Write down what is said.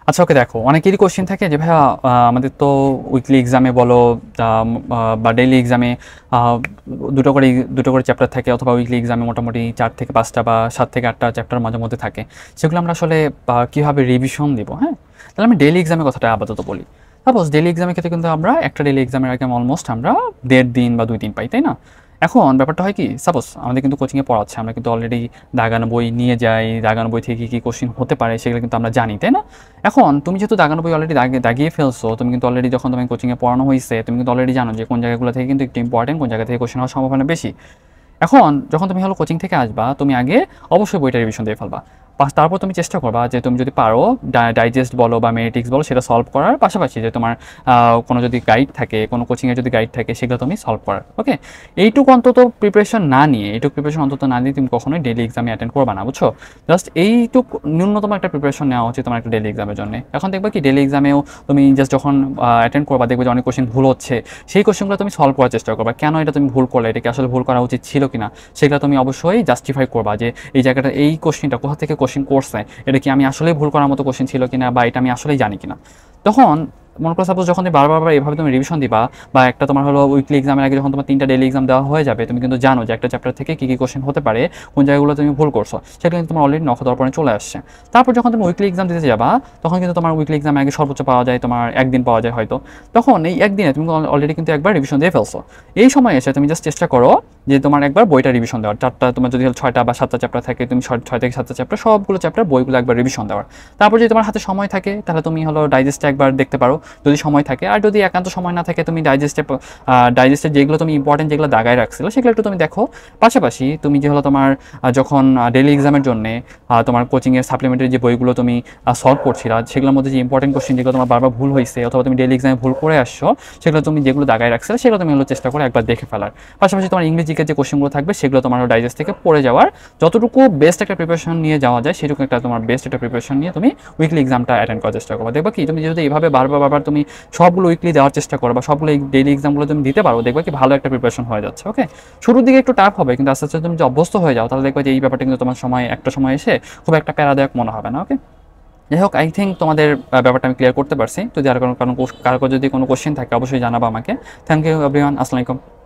আচ্ছা ওকে দেখো, অনেকেরই কোশ্চেন থাকে যে ভাইয়া আমাদের তো উইকলি এক্সামে বলো বা ডেইলি এক্সামে দুটো করে চ্যাপ্টার থাকে, অথবা উইকলি এক্সামে মোটামুটি 4 থেকে 5টা বা 7 থেকে 8টা চ্যাপ্টার মাঝে মধ্যে থাকে। সেগুলো আমরা আসলে কীভাবে রিভিশন দিব? হ্যাঁ, তাহলে আমি ডেইলি এক্সামের কথাটা আপাতত বলি। সাপোজ ডেইলি এক্সামের ক্ষেত্রে কিন্তু আমরা একটা ডেইলি এক্সামের আগে অলমোস্ট আমরা 1.5 দিন বা 2 দিন পাই, তাই না? এখন ব্যাপারটা হয় কি, সাপোজ আমাদের কিন্তু কোচিংয়ে পড়াচ্ছে, আমরা কিন্তু অলরেডি দাগানো বই নিয়ে যাই, দাগানো বই থেকে কী কী কোশ্চেন হতে পারে সেগুলো কিন্তু আমরা জানি, তাই না? এখন তুমি যেহেতু দাগানো বই অলরেডি দাগিয়ে ফেলছো, তুমি কিন্তু অলরেডি যখন তুমি কোচিংয়ে পড়ানো হয়েছে, তুমি কিন্তু অলরেডি জানো যে কোন জায়গাগুলো থেকে কিন্তু একটু ইম্পর্টেন্ট, কোন জায়গা থেকে কোশ্চেন হওয়ার সম্ভাবনা বেশি। এখন যখন তুমি হলো কোচিং থেকে আসবা, তুমি আগে অবশ্যই বইটা রিভিশন দিয়ে ফেলবা। তারপর তুমি চেষ্টা করবা যে তুমি যদি পারো ডাইজেস্ট বলো বা মেরিটিক্স বলো সেটা সলভ করার পাশাপাশি যে তোমার কোনো যদি গাইড থাকে, কোনো কোচিংয়ের যদি গাইড থাকে, সেগুলো তুমি সলভ করার। ওকে, এইটুকু অন্তত প্রিপারেশন না নিয়ে, এইটুকু প্রিপারেশন অন্তত না নিয়ে তুমি কখনোই ডেইলি এক্সামে অ্যাটেন্ড করবা না, বুঝছো? জাস্ট এইটুকু ন্যূনতম একটা প্রিপারেশন নেওয়া উচিত তোমার একটা ডেইলি এক্সামের জন্য। এখন দেখবা কি ডেইলি এক্সামেও তুমি জাস্ট যখন অ্যাটেন্ড করবা, দেখবে যে অনেক কোশ্চেন ভুল হচ্ছে, সেই কোশ্চেনগুলো তুমি সলভ করার চেষ্টা করবা। কেন এটা তুমি ভুল করলে, এটা কি আসলে ভুল করা উচিত ছিল কিনা, সেগুলো তুমি অবশ্যই জাস্টিফাই করবা যে এই জায়গাটা, এই কোশ্চেনটা কোথা থেকে কোশ্চেন করছে, এটা কি আমি আসলেই ভুল করার মতো কোশ্চেন ছিল কিনা, বা এটা আমি আসলেই জানি কিনা। তখন মনে করো সাপোজ যখন তুমি বারবার এভাবে তুমি রিভিশন দিবা, বা একটা তোমার হলো উইকলি এক্সামের আগে যখন তোমার 3টা ডেইলি এক্সাম দেওয়া হয়ে যাবে, তুমি কিন্তু জানো যে একটা চ্যাপ্টার থেকে কী কী কোশ্চেন হতে পারে, কোন জায়গাগুলো তুমি ভুল করছো, সেটা কিন্তু তোমার অলরেডি নখদর্পণে চলে আসছে। তারপর যখন তুমি উইকলি এক্সাম দিতে যাবা, তখন কিন্তু তোমার উইকলি এক্সামের আগে সর্বোচ্চ পাওয়া যায় তোমার 1 দিন পাওয়া যায় হয়তো। তখন এই একদিনে তুমি অলরেডি কিন্তু একবার রিভিশন দিয়ে ফেলছো। এই সময় এসে তুমি জাস্ট চেষ্টা করো যে তোমার একবার বইটা রিভিশন দেওয়ার, তোমার যদি 6টা বা 7টা চ্যাপ্টার থাকে, তুমি 6 থেকে 7টা চ্যাপ্টার সবগুলো চ্যাপ্টার বইগুলো একবার রিভিশন দেওয়ার। তারপর যদি তোমার হাতে সময় থাকে, তাহলে তুমি হলো ডাইজেস্টে একবার দেখতে পারো যদি সময় থাকে। আর যদি একান্ত সময় না থাকে, তুমি ডাইজেস্টে যেগুলো তুমি ইম্পর্টেন্ট যেগুলো দাগায় রাখছিলে সেগুলো একটু তুমি দেখো। পাশাপাশি তুমি যে হলো তোমার যখন ডেইলি এক্সামের জন্য তোমার কোচিংয়ের সাপ্লিমেন্টারি যে বইগুলো তুমি সলভ করছিলা, সেগুলোর মধ্যে যে ইম্পর্টেন্ট কোশ্চেন যেগুলো তোমার বারবার ভুল হয়েছে, অথবা তুমি ডেইলি এক্সামে ভুল করে আসছো, সেগুলো তুমি যেগুলো দাগায় রাখছিলে সেগুলো তুমি হলো চেষ্টা করে একবার দেখে ফেলার। পাশাপাশি তোমার ইংরেজিকে যে কোশ্চেনগুলো থাকবে সেগুলো তোমার ডাইজেস্ট থেকে পড়ে যাওয়ার, যতটুকু বেস্ট একটা প্রিপারেশন নিয়ে যাওয়া যায় সেটুকু একটা তোমার বেস্ট একটা প্রিপারেশন নিয়ে তুমি উইকলি এক্সামটা অ্যাটেন্ড করার চেষ্টা করবে। দেখবা কি তুমি যদি এইভাবে বারবার তুমি সবগুলো উইকলি দেওয়ার চেষ্টা করো, বা সবগুলো ডেইলি এক্সামগুলো তুমি দিতে পারো, দেখবা কি ভালো একটা প্রিপারেশন হয়ে যাচ্ছে। ওকে, শুরুর দিকে একটু টাফ হবে, কিন্তু আস্তে আস্তে তুমি যে অভ্যস্ত হয়ে যাও, তাহলে দেখবা যে এই ব্যাপারটা কিন্তু তোমার একটা সময় এসে খুব একটা প্যারাদায়ক মনে হবে না। ওকে, যাই হোক, আই থিঙ্ক তোমাদের ব্যাপারটা আমি ক্লিয়ার করতে পারছি। যদি আর কারো যদি কোনো কোশ্চেন থাকে অবশ্যই জানাবো আমাকে। থ্যাংক ইউ এভরিওয়ান, আসসালামু আলাইকুম।